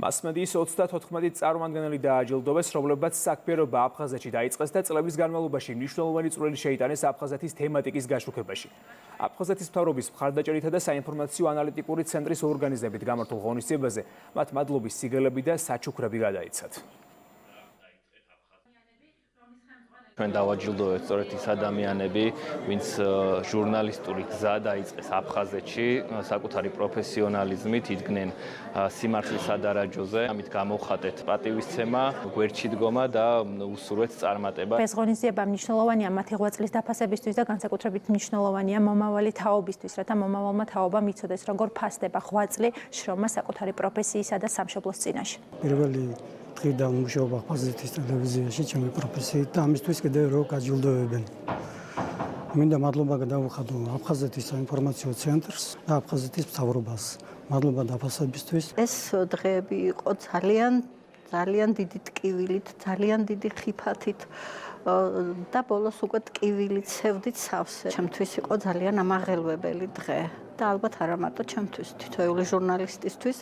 მასმედიის 34 წარმომადგენელი დააჯილდოვეს, რომლებმაც საქმიანობა აფხაზეთში დაიწყეს და წლების განმავლობაში მნიშვნელოვანი წვლილი შეიტანეს აფხაზეთის თემატიკის გაშუქებაში. აფხაზეთის მთავრობის მხარდაჭერითა და საინფორმაციო ანალიტიკური ცენტრის ორგანიზებით გამართულ ღონისძიებაზე მათ მადლობის სიგელები და საჩუქრები გადაიცათ. ჩვენ დავაჯილდოვეთ სწორედ ის ადამიანები, ვინც ჟურნალისტური გზა დაიწყეს აფხაზეთში, საკუთარი პროფესიონალიზმით იდგნენ სიმართლის სადარაჯოზე. ამით გამოვხატეთ პატივისცემა, გვერდში დგომა და უსურვეთ წარმატება. ეს ღონისძიება მნიშვნელოვანია მათი ღვაწლის დაფასებისთვის და განსაკუთრებით მნიშვნელოვანია მომავალი თაობისთვის, რათა მომავალმა თაობამ იცოდეს, როგორ ფასდება ღვაწლი შრომა საკუთარი პროფესიისა და სამშობლოს წინაშე. პირველი დღიდან მუშაობა აფხაზეთის ტელევიზიაში ჩემი პროფესიით და ამისთვის კიდევ რო გაჯილდოვებენ. მინდა მადლობა გადავუხადო აფხაზეთის საინფორმაციო ცენტრს და აფხაზეთის მთავრობას. მადლობა დაფასებისთვის. ეს დღეები იყო ძალიან დიდი ტკივილით, ძალიან დიდი ხიფათით და ბოლოს უკვე ტკივილით სევდით სავსე. ჩემთვის იყო ძალიან ამაღელვებელი დღე და ალბათ არა მარტო ჩემთვის, თითოეული ჟურნალისტისთვის.